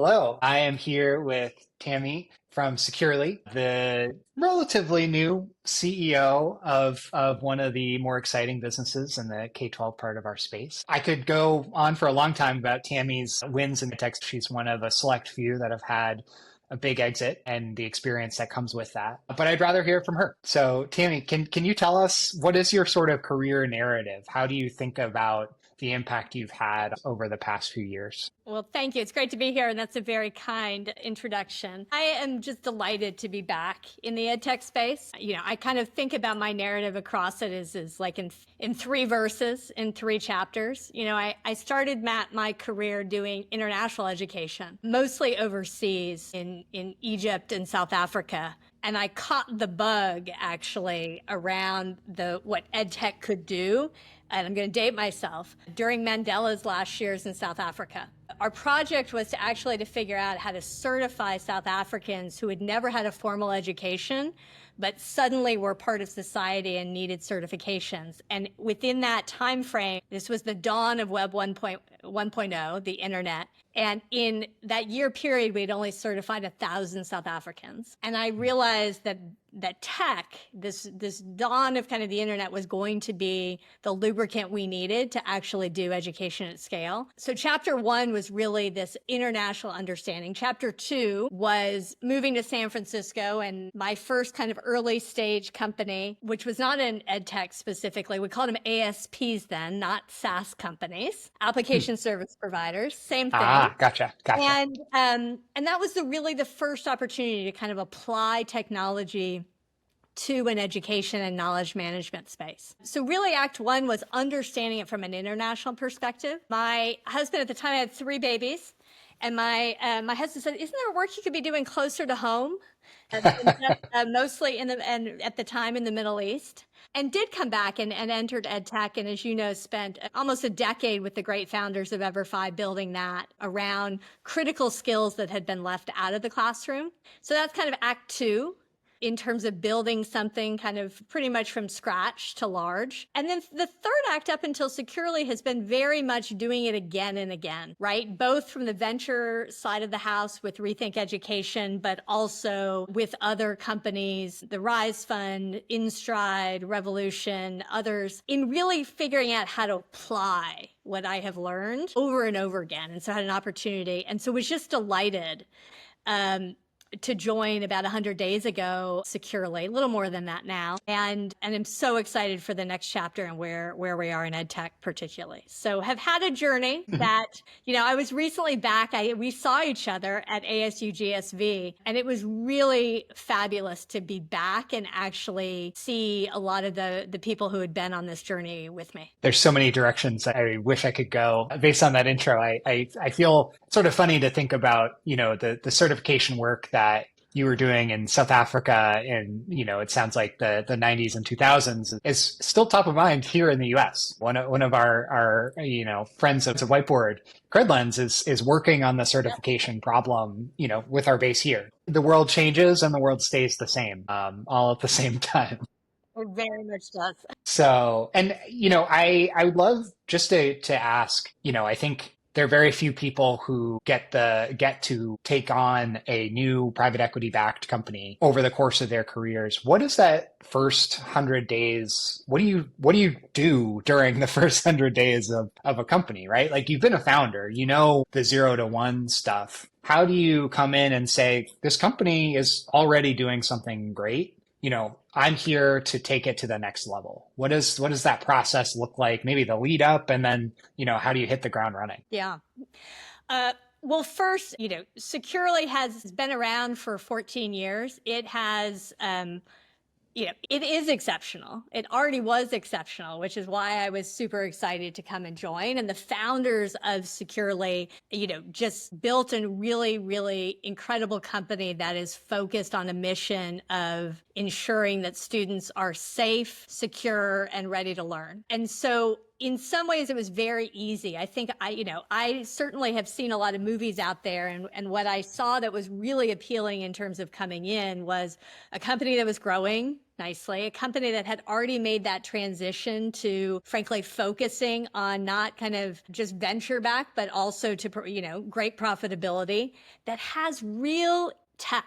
Hello, I am here with Tammy from Securely, the relatively new CEO of one of the more exciting businesses in the K-12 part of our space. I could go on for a long time about Tammy's wins in the tech. She's one of a select few that have had a big exit and the experience that comes with that. But I'd rather hear from her. So Tammy, can you tell us what is your sort of career narrative? How do you think about the impact you've had over the past few years? Well, thank you. It's great to be here, and that's a very kind introduction. I am just delighted to be back in the ed tech space. I kind of think about my narrative across it as like in three verses, in three chapters. I started my career doing international education, mostly overseas in Egypt and South Africa. And I caught the bug actually around what ed tech could do. And I'm going to date myself, during Mandela's last years in South Africa. Our project was to figure out how to certify South Africans who had never had a formal education, but suddenly were part of society and needed certifications. And within that time frame, this was the dawn of Web 1.0, the internet. And in that year period, we had only certified 1,000 South Africans. And I realized that tech, this dawn of kind of the internet, was going to be the lubricant we needed to actually do education at scale. So chapter 1 was really this international understanding. Chapter 2 was moving to San Francisco and my first kind of early stage company, which was not in ed tech specifically. We called them ASPs then, not SaaS companies, application service providers, same thing. Gotcha. And that was really the first opportunity to kind of apply technology to an education and knowledge management space. So really Act 1 was understanding it from an international perspective. My husband at the time, I had 3 babies, and my husband said, "Isn't there work you could be doing closer to home?" Mostly at the time in the Middle East, and did come back and entered ed tech. And as you know, spent almost a decade with the great founders of EverFi building that around critical skills that had been left out of the classroom. So that's kind of Act 2. In terms of building something kind of pretty much from scratch to large. And then the third act up until Securely has been very much doing it again and again, right? Both from the venture side of the house with Rethink Education, but also with other companies, the Rise Fund, InStride, Revolution, others, in really figuring out how to apply what I have learned over and over again. And so I had an opportunity. And so was just delighted to join about 100 days ago, Securely, a little more than that now. And I'm so excited for the next chapter and where we are in ed tech particularly. So have had a journey that, I was recently back. We saw each other at ASU GSV, and it was really fabulous to be back and actually see a lot of the people who had been on this journey with me. There's so many directions I wish I could go. Based on that intro, I feel sort of funny to think about, the certification work that you were doing in South Africa and, it sounds like the 90s and 2000s is still top of mind here in the US. One of our friends that's a whiteboard, Credlens, is working on the certification problem, with our base here. The world changes and the world stays the same, all at the same time. It very much does. So, and, I would love just to ask, I think there are very few people who get to take on a new private equity backed company over the course of their careers. What is that first 100 days? What do you do during the first 100 days of a company, right? Like, you've been a founder, the 0 to 1 stuff. How do you come in and say, this company is already doing something great? I'm here to take it to the next level. What does that process look like? Maybe the lead up, and then, how do you hit the ground running? Yeah. Well, first, Securely has been around for 14 years. It has, it is exceptional. It already was exceptional, which is why I was super excited to come and join. And the founders of Securely, just built a really, really incredible company that is focused on a mission of ensuring that students are safe, secure, and ready to learn. And so in some ways, it was very easy. I think I certainly have seen a lot of movies out there, and what I saw that was really appealing in terms of coming in was a company that was growing, nicely, a company that had already made that transition to, frankly, focusing on not kind of just venture back, but also to, great profitability, that has real tech.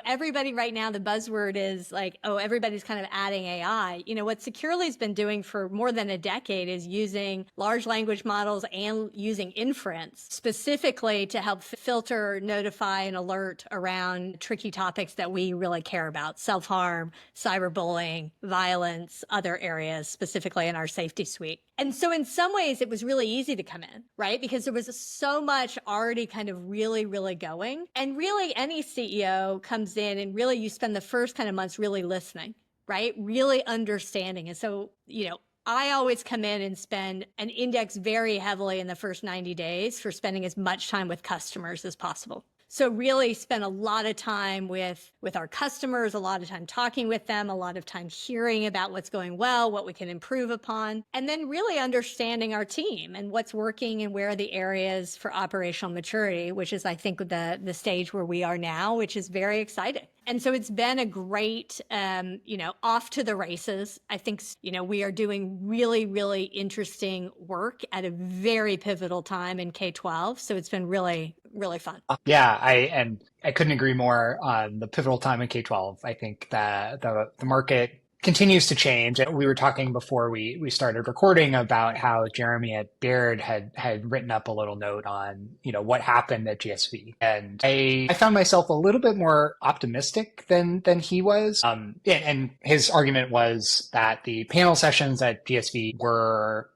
Everybody right now, the buzzword is like, oh, everybody's kind of adding AI. What Securely's been doing for more than a decade is using large language models and using inference specifically to help filter, notify, and alert around tricky topics that we really care about: self-harm, cyberbullying, violence, other areas, specifically in our safety suite. And so in some ways, it was really easy to come in, right? Because there was so much already kind of really, really going. And really, any CEO comes in and really you spend the first kind of months really listening, right? Really understanding. And so, I always come in and index very heavily in the first 90 days for spending as much time with customers as possible. So really spend a lot of time with our customers, a lot of time talking with them, a lot of time hearing about what's going well, what we can improve upon, and then really understanding our team and what's working and where are the areas for operational maturity, which is, I think, the stage where we are now, which is very exciting. And so it's been a great, off to the races. I think, we are doing really, really interesting work at a very pivotal time in K-12. So it's been really, really fun. Yeah, I couldn't agree more on the pivotal time in K-12. I think that the market continues to change. We were talking before we started recording about how Jeremy at Baird had written up a little note on, what happened at GSV. And I found myself a little bit more optimistic than he was. And his argument was that the panel sessions at GSV were,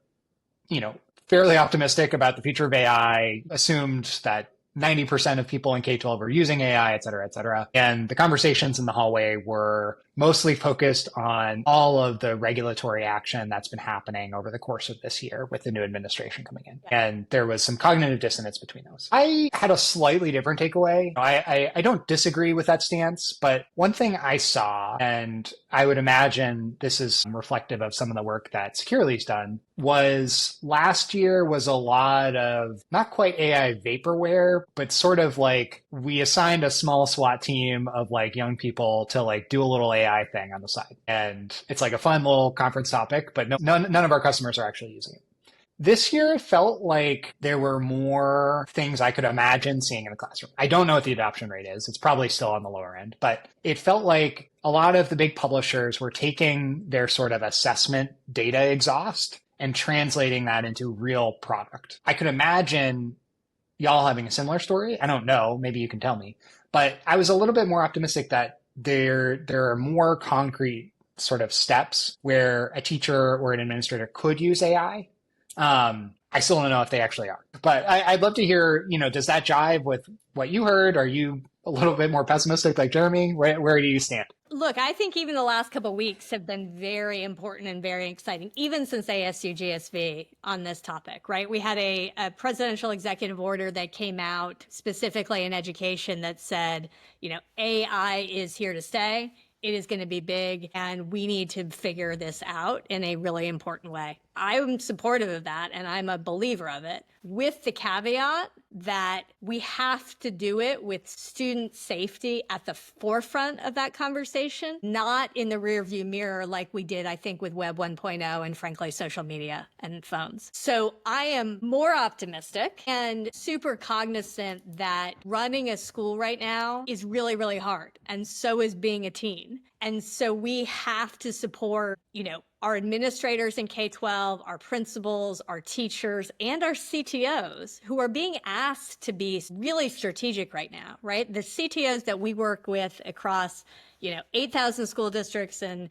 fairly optimistic about the future of AI, assumed that 90% of people in K-12 are using AI, et cetera, et cetera. And the conversations in the hallway were mostly focused on all of the regulatory action that's been happening over the course of this year with the new administration coming in. And there was some cognitive dissonance between those. I had a slightly different takeaway. I don't disagree with that stance, but one thing I saw, and I would imagine this is reflective of some of the work that Securely's done, was last year was a lot of not quite AI vaporware, but sort of like we assigned a small SWAT team of like young people to like do a little AI thing on the side. And it's like a fun little conference topic, but none of our customers are actually using it. This year, it felt like there were more things I could imagine seeing in the classroom. I don't know what the adoption rate is. It's probably still on the lower end, but it felt like a lot of the big publishers were taking their sort of assessment data exhaust and translating that into real product. I could imagine y'all having a similar story. I don't know. Maybe you can tell me. But I was a little bit more optimistic that there are more concrete sort of steps where a teacher or an administrator could use AI. I still don't know if they actually are. But I'd love to hear, does that jive with what you heard? Are you a little bit more pessimistic like Jeremy? Where do you stand? Look, I think even the last couple of weeks have been very important and very exciting, even since ASU GSV on this topic, right? We had a presidential executive order that came out specifically in education that said, AI is here to stay. It is going to be big, and we need to figure this out in a really important way. I'm supportive of that, and I'm a believer of it, with the caveat that we have to do it with student safety at the forefront of that conversation, not in the rearview mirror like we did, I think, with Web 1.0 and, frankly, social media and phones. So I am more optimistic and super cognizant that running a school right now is really, really hard, and so is being a teen. And so we have to support, our administrators in K-12, our principals, our teachers, and our CTOs who are being asked to be really strategic right now, right? The CTOs that we work with across, 8,000 school districts and,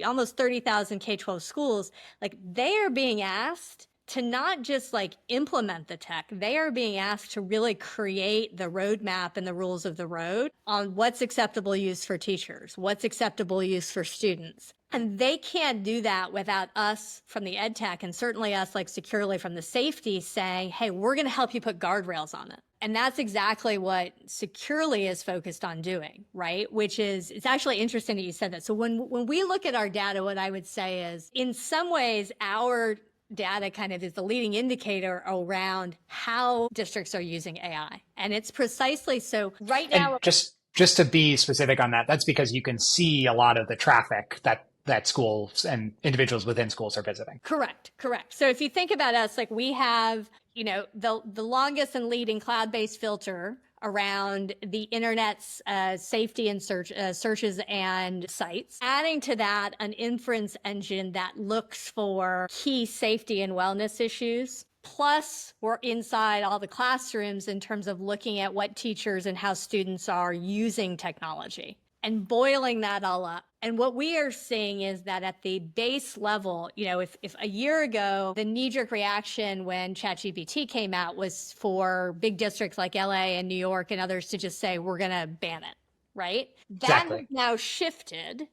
almost 30,000 K-12 schools, like they are being asked to not just like implement the tech, they are being asked to really create the roadmap and the rules of the road on what's acceptable use for teachers, what's acceptable use for students. And they can't do that without us from the ed tech, and certainly us like Securely from the safety, saying, hey, we're going to help you put guardrails on it. And that's exactly what Securely is focused on doing, right? Which is, it's actually interesting that you said that. So when we look at our data, what I would say is, in some ways, our data kind of is the leading indicator around how districts are using AI. And it's precisely so right now. And just just to be specific on that, that's because you can see a lot of the traffic that schools and individuals within schools are visiting. Correct. So if you think about us, like we have, the longest and leading cloud-based filter around the internet's safety and searches and sites. Adding to that an inference engine that looks for key safety and wellness issues. Plus, we're inside all the classrooms in terms of looking at what teachers and how students are using technology and boiling that all up. And what we are seeing is that at the base level, if a year ago, the knee-jerk reaction when ChatGPT came out was for big districts like LA and New York and others to just say, we're going to ban it, right? That has now shifted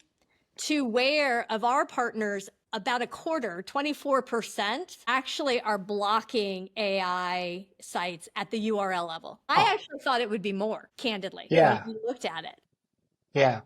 to where of our partners, about a quarter, 24%, actually are blocking AI sites at the URL level. I actually thought it would be more, candidly, when we looked at it. Yeah.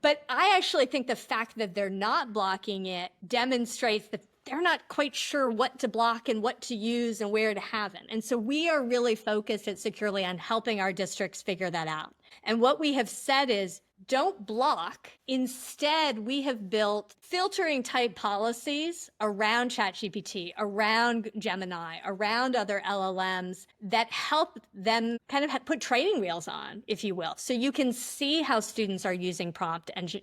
But I actually think the fact that they're not blocking it demonstrates that they're not quite sure what to block and what to use and where to have it. And so we are really focused at Securly on helping our districts figure that out. And what we have said is, don't block. Instead, we have built filtering type policies around ChatGPT, around Gemini, around other LLMs that help them kind of put training wheels on, if you will. So you can see how students are using prompt and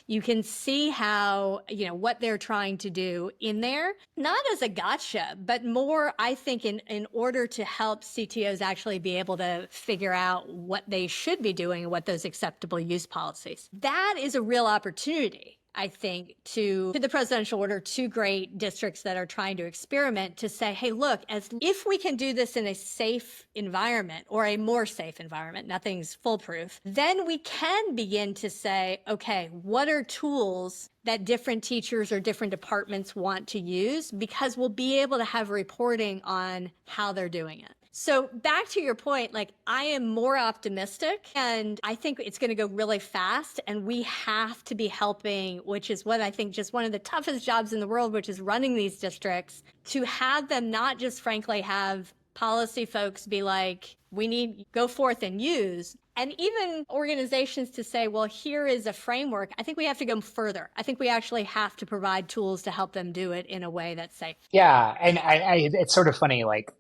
you can see how, what they're trying to do in there, not as a gotcha, but more, I think, in order to help CTOs actually be able to figure out what they should be doing and what those acceptable use policies. That is a real opportunity, I think, to the presidential order, to great districts that are trying to experiment to say, hey, look, if we can do this in a safe environment or a more safe environment, nothing's foolproof, then we can begin to say, okay, what are tools that different teachers or different departments want to use? Because we'll be able to have reporting on how they're doing it. So back to your point, like I am more optimistic and I think it's going to go really fast and we have to be helping, which is what I think just one of the toughest jobs in the world, which is running these districts, to have them not just frankly have policy folks be like, we need go forth and use, and even organizations to say, well, here is a framework. I think we have to go further. I think we actually have to provide tools to help them do it in a way that's safe. Yeah. And it's sort of funny, like,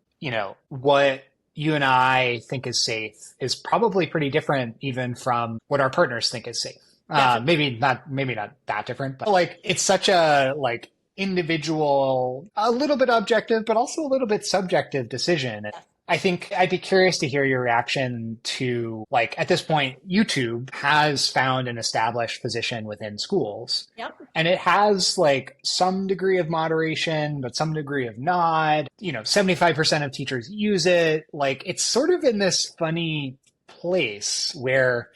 what you and I think is safe is probably pretty different even from what our partners think is safe. Maybe not that different, but like, it's such a like individual, a little bit objective, but also a little bit subjective decision. I think I'd be curious to hear your reaction to, like, at this point, YouTube has found an established position within schools. Yep. And it has like some degree of moderation, but some degree of not. 75% of teachers use it. Like, it's sort of in this funny place where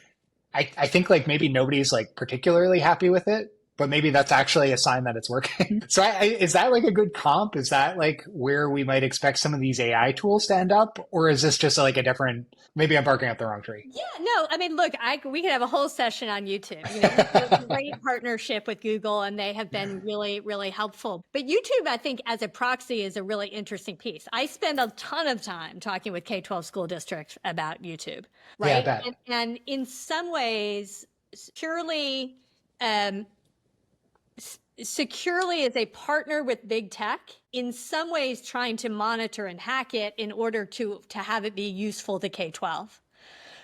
I think like maybe nobody's like particularly happy with it, but maybe that's actually a sign that it's working. So is that like a good comp? Is that like where we might expect some of these AI tools to end up? Or is this just like a different, maybe I'm barking up the wrong tree? Yeah, no, I mean, look, we could have a whole session on YouTube. We have a great partnership with Google and they have been really, really helpful. But YouTube, I think as a proxy is a really interesting piece. I spend a ton of time talking with K-12 school districts about YouTube, right? Yeah, I bet. And in some ways, Securly is a partner with big tech, in some ways trying to monitor and hack it in order to have it be useful to K-12.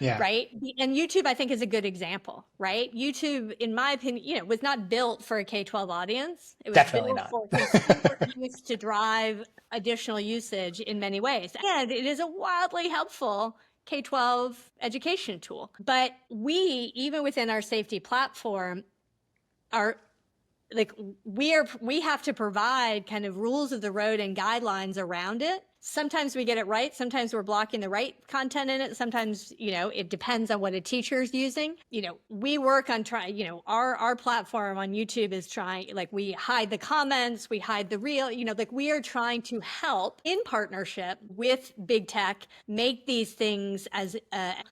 Yeah. Right. And YouTube, I think, is a good example, right? YouTube, in my opinion, was not built for a K-12 audience. It was Definitely built not. for consumer use to drive additional usage in many ways. And it is a wildly helpful K-12 education tool. But we, even within our safety platform, are like we have to provide kind of rules of the road and guidelines around it. Sometimes we get it right. Sometimes we're blocking the right content in it. Sometimes, it depends on what a teacher is using. We work on trying, our platform on YouTube is trying, like we hide the comments, we hide the real, like we are trying to help in partnership with big tech, make these things as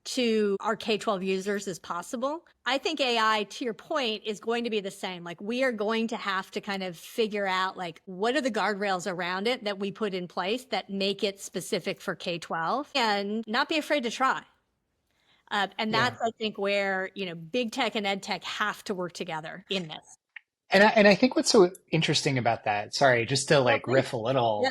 to our K-12 users as possible. I think AI, to your point, is going to be the same. Like we are going to have to kind of figure out like what are the guardrails around it that we put in place that make it specific for K-12 and not be afraid to try. And Yeah. that's, I think, where, big tech and ed tech have to work together in this. And I think what's so interesting about that, sorry, just to Yeah, like please. riff a Yeah. little,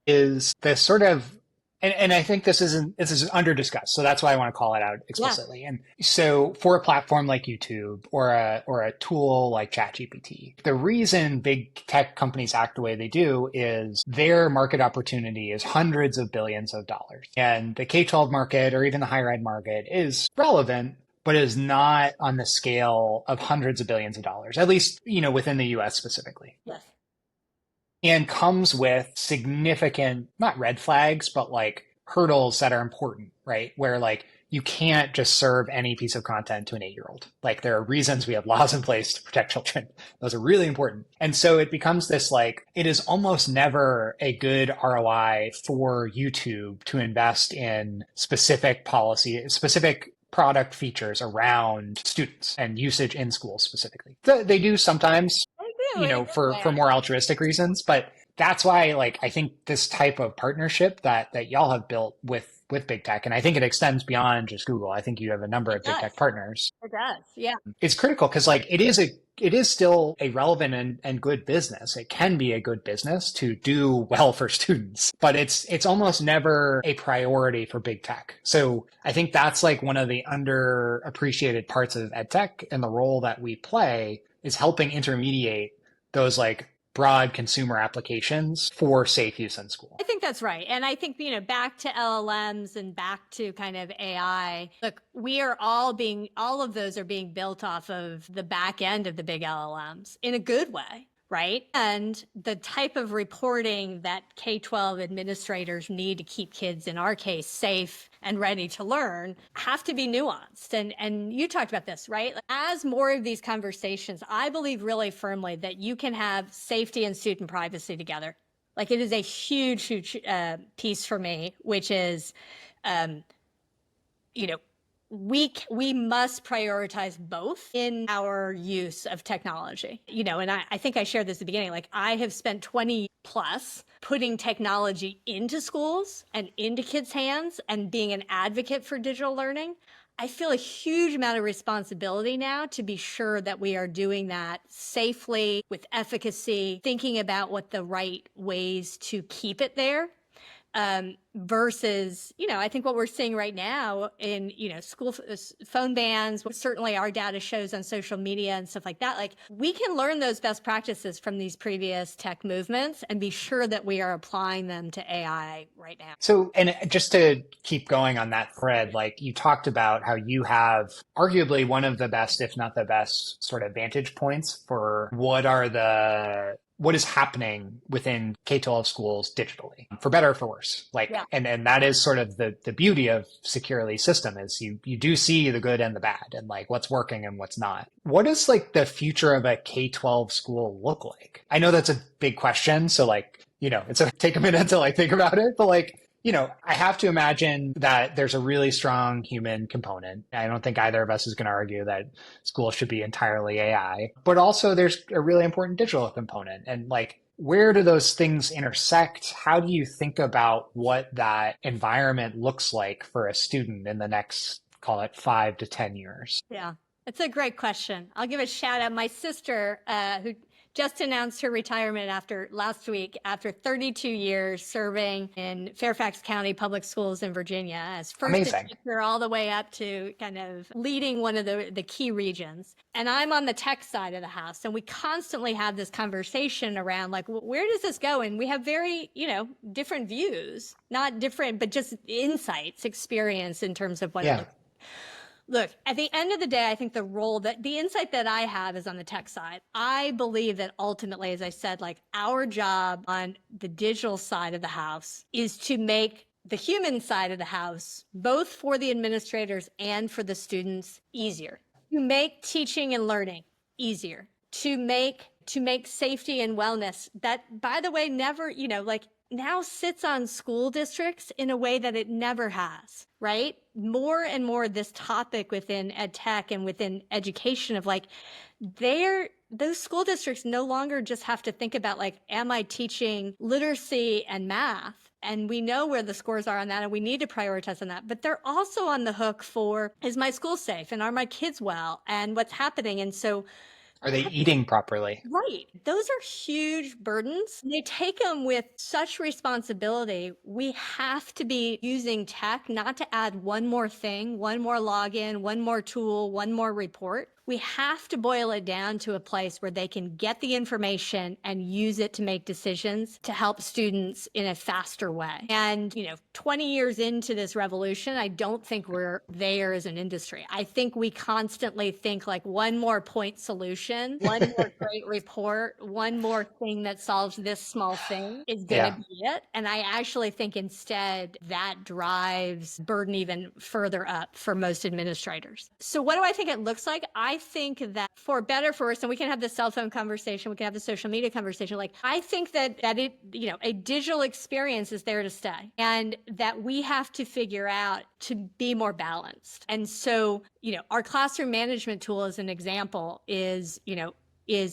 is the sort of and I think this is under discussed, so that's why I want to call it out Yeah. explicitly. And so for a platform like YouTube or a tool like ChatGPT, the reason big tech companies act the way they do is their market opportunity is hundreds of billions of dollars. And the K-12 market or even the higher ed market is relevant, but is not on the scale of hundreds of billions of dollars, at least, within the US specifically, Yes. and comes with significant, not red flags, but like hurdles that are important, right? Where like you can't just serve any piece of content to an 8-year-old. Like there are reasons we have laws in place to protect children. Those are really important. And so it becomes this like, it is almost never a good ROI for YouTube to invest in specific policy, specific product features around students and usage in schools specifically. They do sometimes, I do in a good for way. more altruistic reasons. But that's why, like, I think this type of partnership that y'all have built with big tech, and I think it extends beyond just Google. I think you have a number It of big does. tech partners. It does. Yeah. It's critical because, like, it is still a relevant and good business. It can be a good business to do well for students, but it's almost never a priority for big tech. So I think that's like one of the underappreciated parts of ed tech, and the role that we play is helping intermediate those like broad consumer applications for safe use in school. I think that's right. And I think, back to LLMs and back to kind of AI, look, all of those are being built off of the back end of the big LLMs in a good way. Right. And the type of reporting that K-12 administrators need to keep kids, in our case, safe and ready to learn have to be nuanced. And you talked about this, right? As more of these conversations, I believe really firmly that you can have safety and student privacy together. Like it is a huge, huge piece for me, which is, you know, we must prioritize both in our use of technology. And I think I shared this at the beginning. Like I have spent 20 plus putting technology into schools and into kids' hands and being an advocate for digital learning. I feel a huge amount of responsibility now to be sure that we are doing that safely with efficacy, thinking about what the right ways to keep it there. Versus, I think what we're seeing right now in, school phone bans, certainly our data shows on social media and stuff like that, like we can learn those best practices from these previous tech movements and be sure that we are applying them to AI right now. So, and just to keep going on that thread, like you talked about how you have arguably one of the best, if not the best, sort of vantage points for what is happening within K-12 schools digitally, for better or for worse. Like, Yeah. and that is sort of the beauty of Securely system is you do see the good and the bad and like what's working and what's not. What does like the future of a K-12 school look like? I know that's a big question. So like, it's a take a minute to like think about it, but like, I have to imagine that there's a really strong human component. I don't think either of us is going to argue that schools should be entirely AI, but also there's a really important digital component. And like, where do those things intersect? How do you think about what that environment looks like for a student in the next, call it 5 to 10 years? Yeah, it's a great question. I'll give a shout out. My sister, who just announced her retirement last week, after 32 years serving in Fairfax County Public Schools in Virginia as first Amazing. teacher all the way up to kind of leading one of the key regions. And I'm on the tech side of the house. And we constantly have this conversation around like, where does this go? And we have very, different views, not different, but just insights, experience in terms of what it looks like. Look, at the end of the day, I think the insight that I have is on the tech side. I believe that ultimately, as I said, like our job on the digital side of the house is to make the human side of the house, both for the administrators and for the students, easier. To make teaching and learning easier. To make safety and wellness that, by the way, never, now sits on school districts in a way that it never has, right? More and more this topic within ed tech and within education of like, those school districts no longer just have to think about like, am I teaching literacy and math And we know where the scores are on that, and we need to prioritize on that. But they're also on the hook for, is my school safe? And are my kids well? And what's happening? And so Are they eating properly? right. Those are huge burdens. They take them with such responsibility. We have to be using tech not to add one more thing, one more login, one more tool, one more report. We have to boil it down to a place where they can get the information and use it to make decisions to help students in a faster way. And, 20 years into this revolution, I don't think we're there as an industry. I think we constantly think like one more point solution, one more great report, one more thing that solves this small thing is going to Yeah. be it. And I actually think instead that drives burden even further up for most administrators. So what do I think it looks like? I think that for better, for worse, and we can have the cell phone conversation, we can have the social media conversation. Like, I think that it, a digital experience is there to stay, and that we have to figure out to be more balanced. And so, our classroom management tool, as an example, is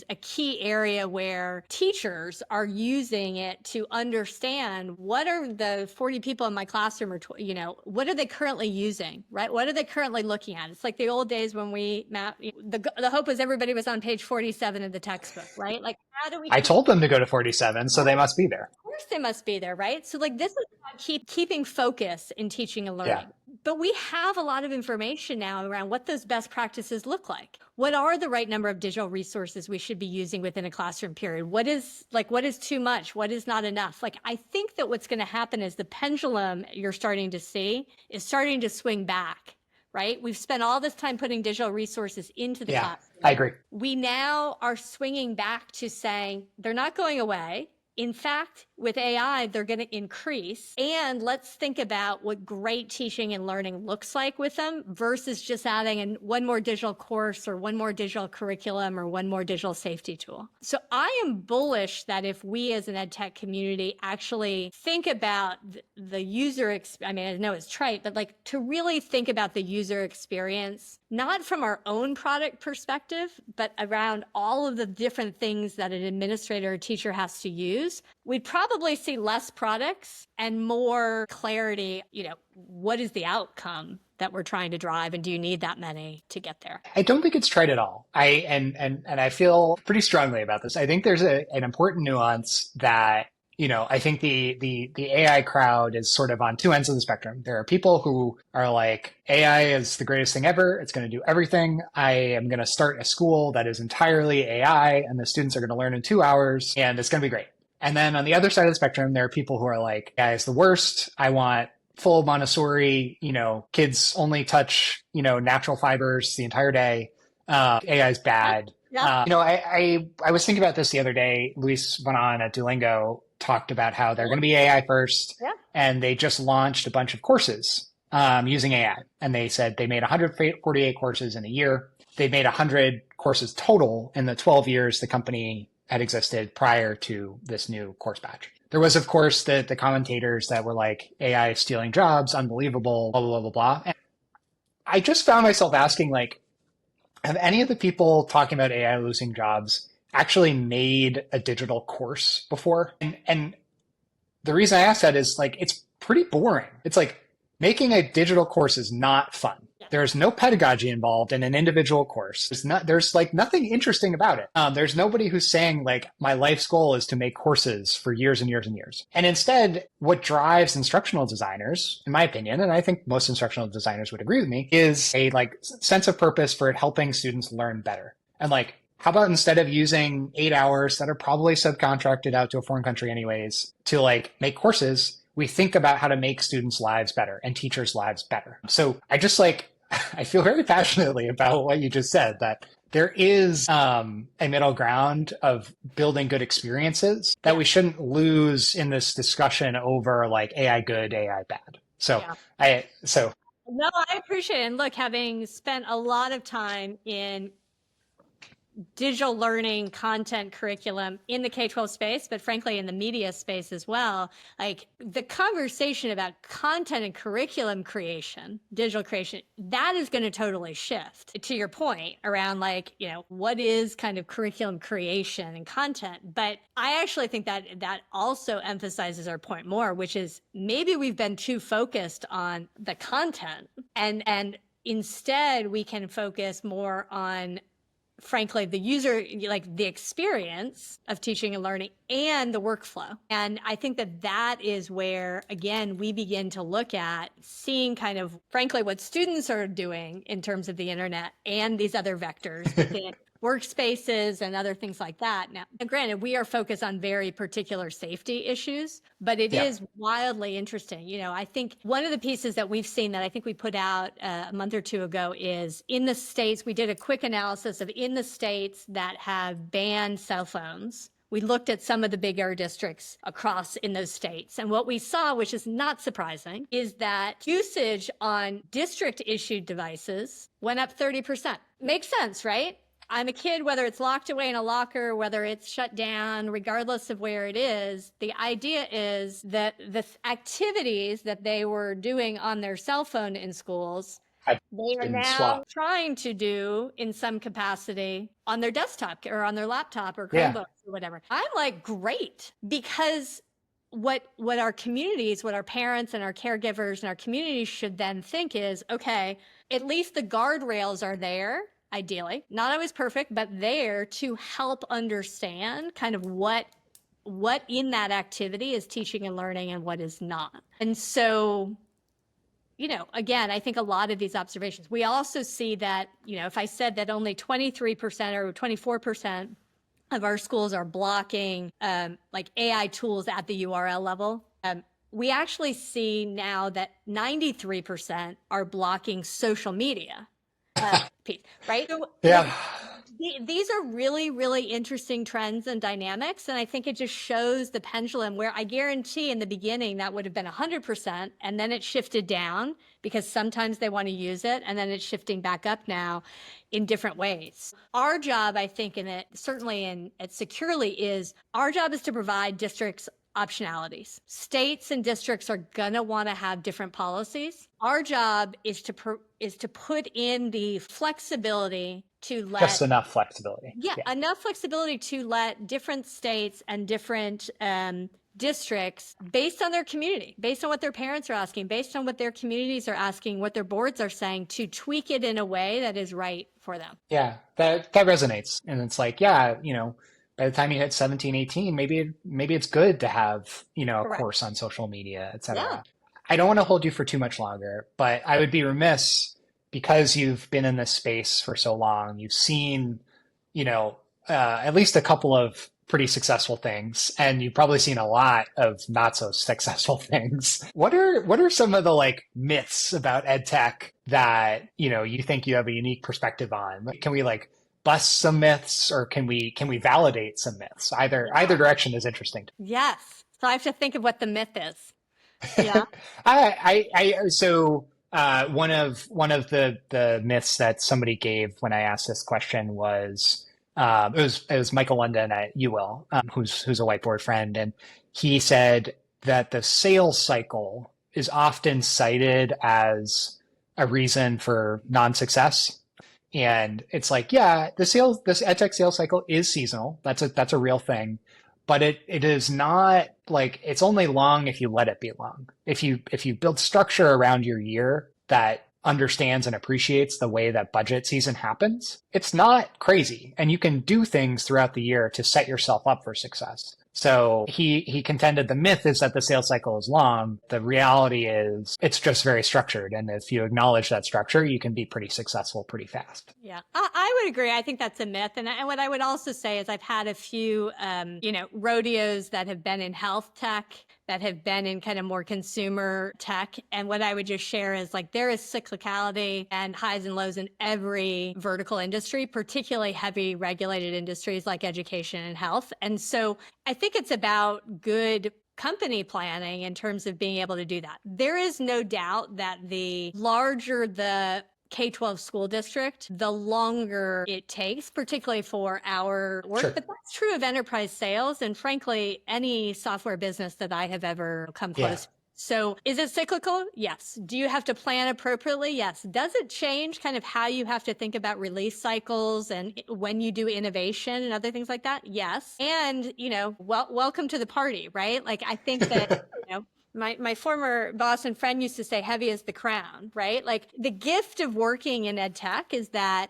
a key area where teachers are using it to understand what are the 40 people in my classroom, or, what are they currently using, right? What are they currently looking at? It's like the old days when we the hope was everybody was on page 47 of the textbook, right? Like, how do we I told them to go to 47, so they must be there. Of course they must be there, right? So like this is about keeping focus in teaching and learning. Yeah. But we have a lot of information now around what those best practices look like. What are the right number of digital resources we should be using within a classroom period? What is too much? What is not enough? Like, I think that what's going to happen is the pendulum you're starting to see is starting to swing back, right? We've spent all this time putting digital resources into the classroom. I agree. We now are swinging back to saying they're not going away. In fact, with AI, they're going to increase. And let's think about what great teaching and learning looks like with them versus just adding one more digital course or one more digital curriculum or one more digital safety tool. So I am bullish that if we as an ed tech community actually think about the user I know it's trite, but like to really think about the user experience, not from our own product perspective, but around all of the different things that an administrator or teacher has to use, we'd probably see less products and more clarity. What is the outcome that we're trying to drive, and do you need that many to get there? I don't think it's trite at all. And I feel pretty strongly about this. I think there's an important nuance that, I think the AI crowd is sort of on two ends of the spectrum. There are people who are like, AI is the greatest thing ever. It's going to do everything. I am going to start a school that is entirely AI, and the students are going to learn in 2 hours, and it's going to be great. And then on the other side of the spectrum, there are people who are like, AI is the worst. I want full Montessori, kids only touch, natural fibers the entire day. AI is bad. Yeah. I was thinking about this the other day. Luis Bonan at Duolingo talked about how they're going to be AI first. Yeah. And they just launched a bunch of courses using AI. And they said they made 148 courses in a year. They made 100 courses total in the 12 years the company had existed prior to this new course batch. There was, of course, the commentators that were like, AI is stealing jobs, unbelievable, blah, blah, blah, blah, blah. And I just found myself asking, like, have any of the people talking about AI losing jobs actually made a digital course before? And the reason I ask that is, like, it's pretty boring. It's like making a digital course is not fun. There's no pedagogy involved in an individual course. There's like nothing interesting about it. There's nobody who's saying like, my life's goal is to make courses for years and years and years. And instead, what drives instructional designers, in my opinion, and I think most instructional designers would agree with me, is a like sense of purpose for helping students learn better. And like, how about instead of using 8 hours that are probably subcontracted out to a foreign country anyways to like make courses, we think about how to make students' lives better and teachers' lives better. So I feel very passionately about what you just said, that there is a middle ground of building good experiences that we shouldn't lose in this discussion over like AI good, AI bad. So No, I appreciate it. And look, having spent a lot of time in digital learning content curriculum in the K-12 space, but frankly in the media space as well, like the conversation about content and curriculum creation, digital creation, that is going to totally shift. To your point around like, what is kind of curriculum creation and content. But I actually think that that also emphasizes our point more, which is maybe we've been too focused on the content, and instead we can focus more on, frankly, the user, like the experience of teaching and learning and the workflow. And I think that that is where, again, we begin to look at seeing kind of, frankly, what students are doing in terms of the internet and these other vectors within workspaces and other things like that. Now, granted, we are focused on very particular safety issues, but it Yeah. is wildly interesting. I think one of the pieces that we've seen that I think we put out a month or two ago is in the states, we did a quick analysis of in the states that have banned cell phones. We looked at some of the bigger districts across in those states. And what we saw, which is not surprising, is that usage on district issued devices went up 30%. Makes sense, right? I'm a kid, whether it's locked away in a locker, whether it's shut down, regardless of where it is, the idea is that the activities that they were doing on their cell phone in schools, Had they are been now swapped. trying to do in some capacity on their desktop or on their laptop or Yeah. Chromebooks or whatever. I'm like, great, because what our communities, what our parents and our caregivers and our communities should then think is, okay, at least the guardrails are there, ideally, not always perfect, but there to help understand kind of what in that activity is teaching and learning and what is not. And so, again, I think a lot of these observations, we also see that, if I said that only 23% or 24% of our schools are blocking like AI tools at the URL level, we actually see now that 93% are blocking social media piece, right? So, Yeah. these are really, really interesting trends and dynamics. And I think it just shows the pendulum where I guarantee in the beginning that would have been 100%. And then it shifted down because sometimes they want to use it. And then it's shifting back up now in different ways. Our job, I think, certainly at Securely, is our job is to provide districts optionalities. States and districts are going to want to have different policies. Our job is to put in the flexibility to Just let, enough flexibility. yeah, Yeah. enough flexibility to let different states and different districts, based on their community, based on what their parents are asking, based on what their communities are asking, what their boards are saying, to tweak it in a way that is right for them. Yeah. That resonates. And it's like, yeah, by the time you hit 17, 18, maybe it's good to have, a Correct. course on social media, et Yeah. cetera. I don't want to hold you for too much longer, but I would be remiss because you've been in this space for so long. You've seen, at least a couple of pretty successful things, and you've probably seen a lot of not so successful things. What are some of the like myths about ed tech that, you think you have a unique perspective on? Can we like bust some myths, or can we validate some myths? Either direction is interesting. Yes. So I have to think of what the myth is. Yeah. So one of the myths that somebody gave when I asked this question was it was Michael London at UWill, who's a whiteboard friend, and he said that the sales cycle is often cited as a reason for non-success. And it's like, yeah, this edtech sales cycle is seasonal. That's a real thing. But it is not like, it's only long if you let it be long. If you build structure around your year that understands and appreciates the way that budget season happens, it's not crazy. And you can do things throughout the year to set yourself up for success. So he contended the myth is that the sales cycle is long. The reality is it's just very structured. And if you acknowledge that structure, you can be pretty successful pretty fast. Yeah, I would agree. I think that's a myth. And what I would also say is I've had a few, rodeos that have been in health tech, that have been in kind of more consumer tech. And what I would just share is like there is cyclicality and highs and lows in every vertical industry, particularly heavy regulated industries like education and health. And so I think it's about good company planning in terms of being able to do that. There is no doubt that the larger the K-12 school district, the longer it takes, particularly for our work. Sure. But that's true of enterprise sales and frankly, any software business that I have ever come Yeah. close to. So is it cyclical? Yes. Do you have to plan appropriately? Yes. Does it change kind of how you have to think about release cycles and when you do innovation and other things like that? Yes. And, welcome to the party, right? Like I think that, my former boss and friend used to say, heavy is the crown, right? Like the gift of working in ed tech is that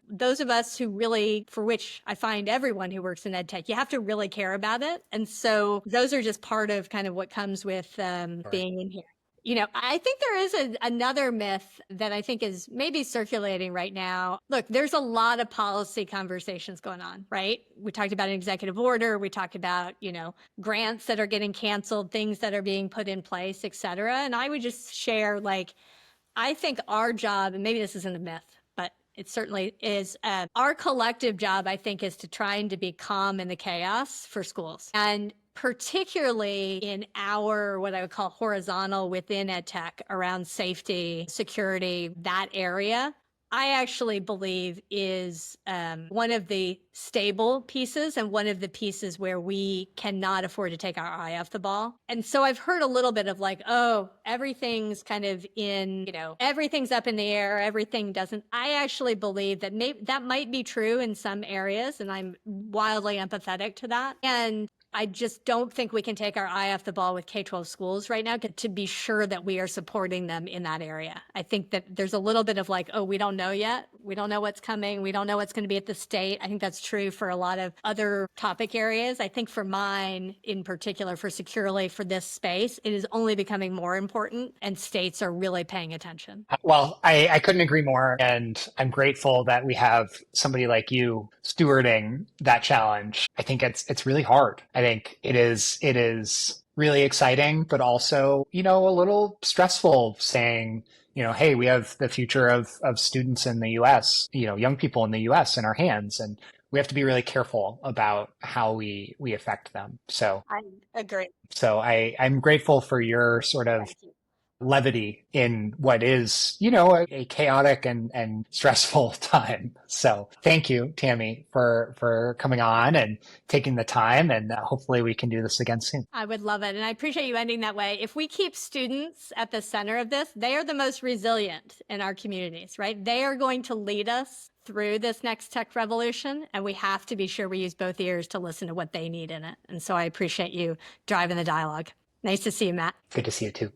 those of us who really, for which I find everyone who works in ed tech, you have to really care about it. And so those are just part of kind of what comes with being in here. I think there is another myth that I think is maybe circulating right now. Look, there's a lot of policy conversations going on, right? We talked about an executive order. We talked about, grants that are getting canceled, things that are being put in place, et cetera. And I would just share, like, I think our job, and maybe this isn't a myth, but it certainly is. Our collective job, I think, is to trying to be calm in the chaos for schools. And particularly in our, what I would call horizontal within ed tech around safety, security, that area, I actually believe is one of the stable pieces and one of the pieces where we cannot afford to take our eye off the ball. And so I've heard a little bit of like, oh, everything's kind of everything's up in the air, everything doesn't. I actually believe that that might be true in some areas, and I'm wildly empathetic to that. And I just don't think we can take our eye off the ball with K-12 schools right now to be sure that we are supporting them in that area. I think that there's a little bit of like, oh, we don't know yet. We don't know what's coming. We don't know what's going to be at the state. I think that's true for a lot of other topic areas. I think for mine in particular, for Securely, for this space, it is only becoming more important and states are really paying attention. Well, I couldn't agree more. And I'm grateful that we have somebody like you stewarding that challenge. I think it's really hard. I think it is really exciting, but also, a little stressful saying, hey, we have the future of students in the US, young people in the US in our hands. And we have to be really careful about how we affect them. So I agree. so I'm grateful for your sort of levity in what is, a chaotic and stressful time. So thank you, Tammy, for coming on and taking the time. And hopefully we can do this again soon. I would love it. And I appreciate you ending that way. If we keep students at the center of this, they are the most resilient in our communities, right? They are going to lead us through this next tech revolution. And we have to be sure we use both ears to listen to what they need in it. And so I appreciate you driving the dialogue. Nice to see you, Matt. Good to see you too.